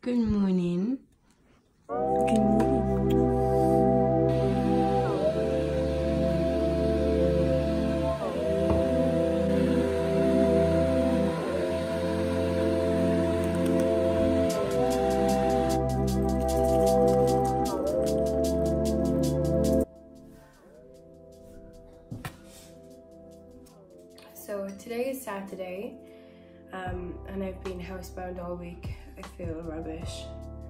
Good morning. Good morning. So today is Saturday, and I've been housebound all week. I feel rubbish,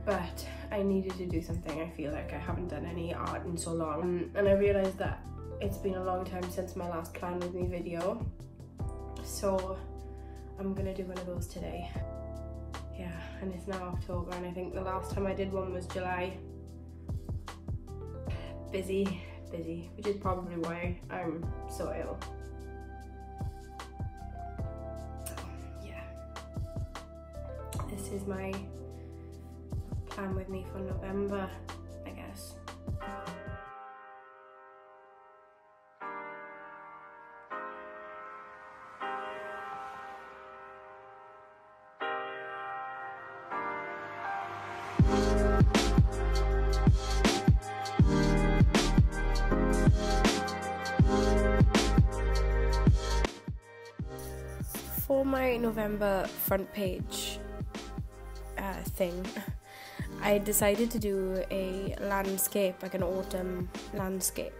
but I needed to do something. I feel like I haven't done any art in so long, and I realised that it's been a long time since my last Plan With Me video, so I'm gonna do one of those today. Yeah, and it's now October, and I think the last time I did one was July. Busy, which is probably why I'm so ill. This is my plan with me for November, I guess. For my November front page thing, I decided to do a landscape, like an autumn landscape.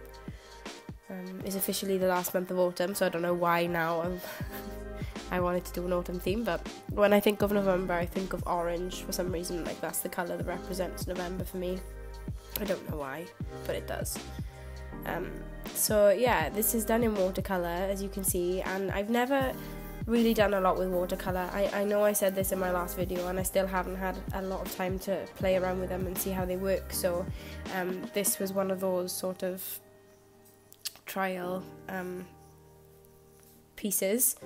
It's officially the last month of autumn, so I don't know why now I wanted to do an autumn theme, but when I think of November I think of orange for some reason. Like, that's the colour that represents November for me. I don't know why, but it does. So yeah, this is done in watercolour, as you can see, and I've never really done a lot with watercolour. I know I said this in my last video, and I still haven't had a lot of time to play around with them and see how they work, so this was one of those sort of trial pieces.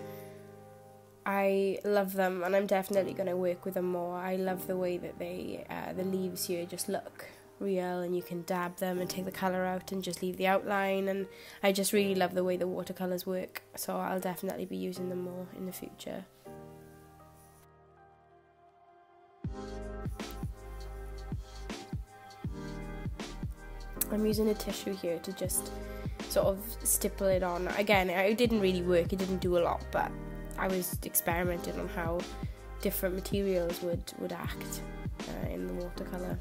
I love them, and I'm definitely going to work with them more. I love the way that they the leaves here just look real, and you can dab them and take the colour out and just leave the outline, and I just really love the way the watercolours work, so I'll definitely be using them more in the future. I'm using a tissue here to just sort of stipple it on. Again, it didn't really work, it didn't do a lot, but I was experimenting on how different materials would act in the watercolour.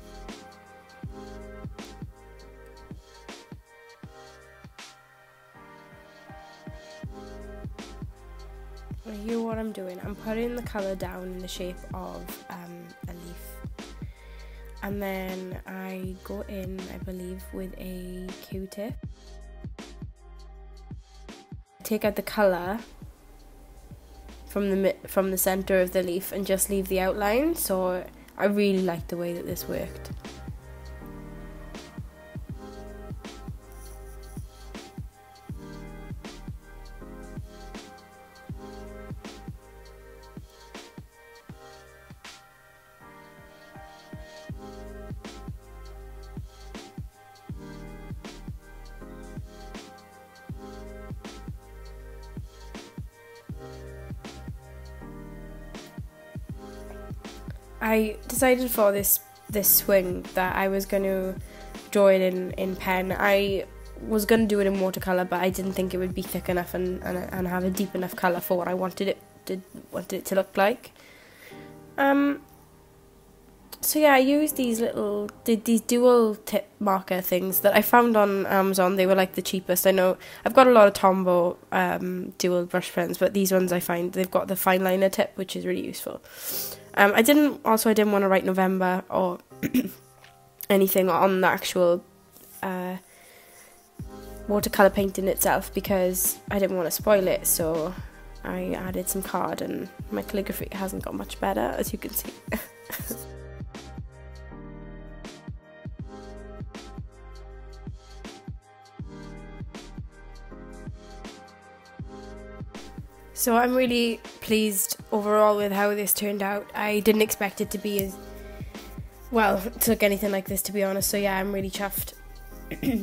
Here what I'm doing, I'm putting the colour down in the shape of a leaf, and then I go in, I believe, with a Q-tip. Take out the colour from the centre of the leaf and just leave the outline, so I really like the way that this worked. I decided for this swing that I was going to draw it in pen. I was going to do it in watercolour, but I didn't think it would be thick enough and have a deep enough colour for what I wanted it to look like. So yeah, I used these dual tip marker things that I found on Amazon. They were like the cheapest. I know I've got a lot of Tombow dual brush pens, but these ones I find they've got the fine liner tip, which is really useful. I didn't want to write November or anything on the actual watercolour painting itself, because I didn't want to spoil it, so I added some card, and my calligraphy hasn't got much better, as you can see. So I'm really pleased overall with how this turned out. I didn't expect it to be as well, to look anything like this, to be honest, so yeah, I'm really chuffed.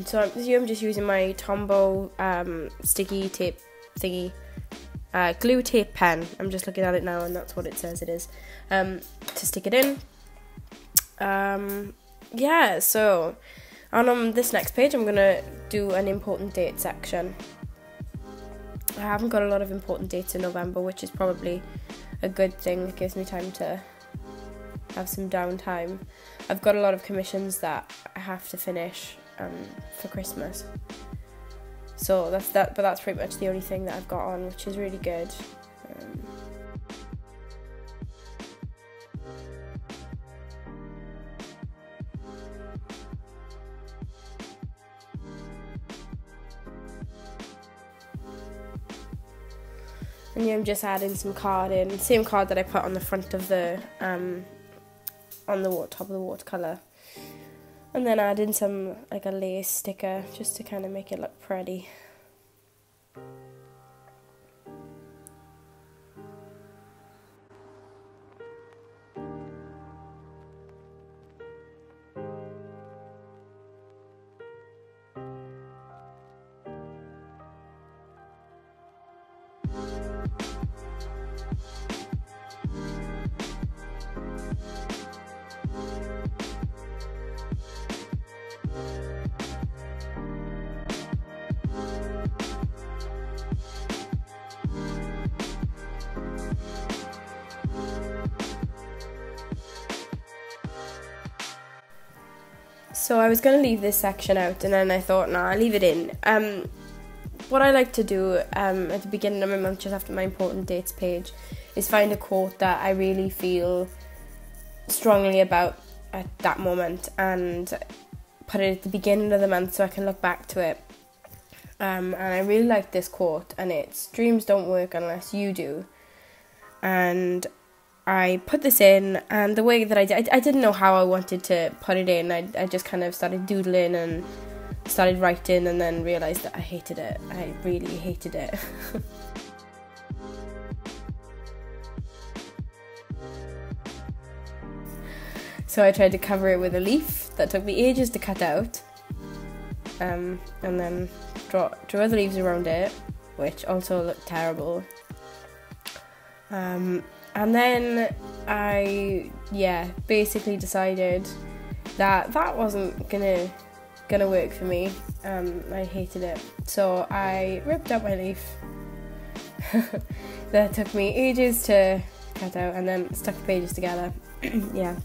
So I'm just using my Tombow sticky tape thingy, glue tape pen. I'm just looking at it now, and that's what it says it is, to stick it in. Yeah, so on this next page I'm going to do an important date section. I haven't got a lot of important dates in November, which is probably a good thing. It gives me time to have some downtime. I've got a lot of commissions that I have to finish for Christmas. So that's that, but that's pretty much the only thing that I've got on, which is really good. And yeah, I'm just adding some card in, same card that I put on the front of the on the top of the watercolour, and then add in some like a lace sticker just to kind of make it look pretty. So I was going to leave this section out, and then I thought, nah, I'll leave it in. What I like to do at the beginning of my month, just after my important dates page, is find a quote that I really feel strongly about at that moment and put it at the beginning of the month so I can look back to it. And I really like this quote, and it's, "Dreams don't work unless you do." And I put this in, and the way that I didn't know how I wanted to put it in. I just kind of started doodling and started writing, and then realised that I hated it. I really hated it. So I tried to cover it with a leaf that took me ages to cut out, and then draw other leaves around it, which also looked terrible. And then I, basically decided that wasn't gonna work for me. I hated it. So I ripped out my leaf. That took me ages to cut out, and then stuck the pages together. Yeah.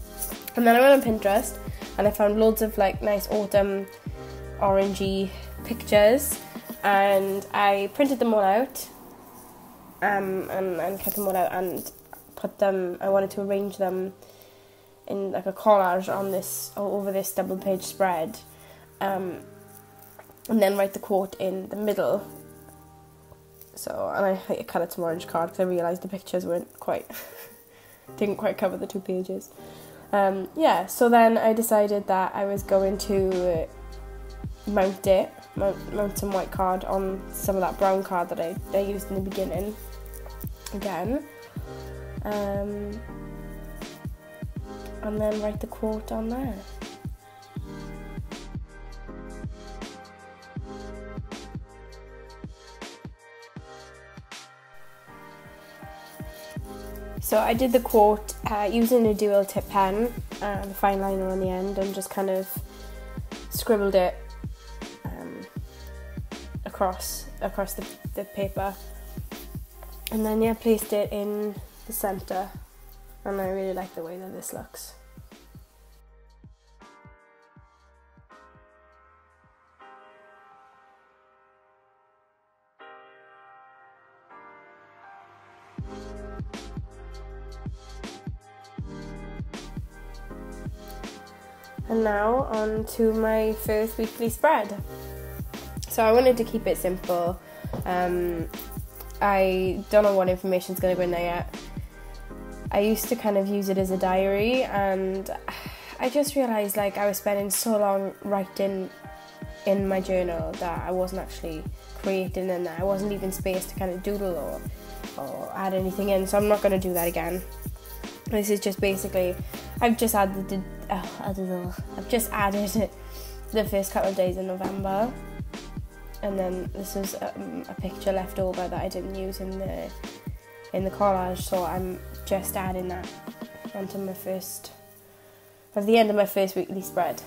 And then I went on Pinterest, and I found loads of like nice autumn orangey pictures, and I printed them all out, and cut them all out, and I wanted to arrange them in like a collage on this, over this double page spread, and then write the quote in the middle. So, and I cut it some orange card because I realised the pictures didn't quite cover the 2 pages. So then I decided that I was going to mount some white card on some of that brown card that I used in the beginning again. And then write the quote on there. So I did the quote using a dual tip pen and a fine liner on the end, and just kind of scribbled it across the paper, and then placed it in the centre, and I really like the way that this looks. And now on to my first weekly spread. So I wanted to keep it simple. I don't know what information's going to go in there yet. I used to kind of use it as a diary, and I just realised like I was spending so long writing in my journal that I wasn't actually creating in there. I wasn't leaving space to kind of doodle or add anything in, so I'm not going to do that again. This is just basically, I've just added the first couple of days in November, and then this is a picture left over that I didn't use in the collage, so I'm just adding that onto my first That's the end of my first weekly spread.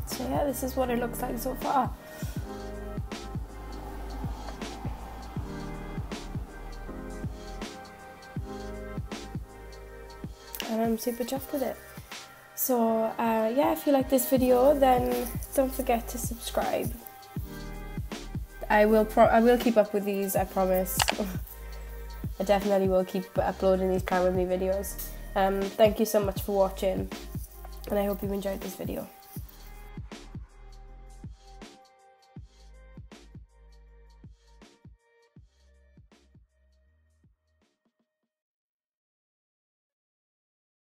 So yeah, this is what it looks like so far. And I'm super chuffed with it. So yeah, if you like this video, then don't forget to subscribe. I will keep up with these, I promise. I definitely will keep uploading these Plan With Me videos. Thank you so much for watching, and I hope you enjoyed this video.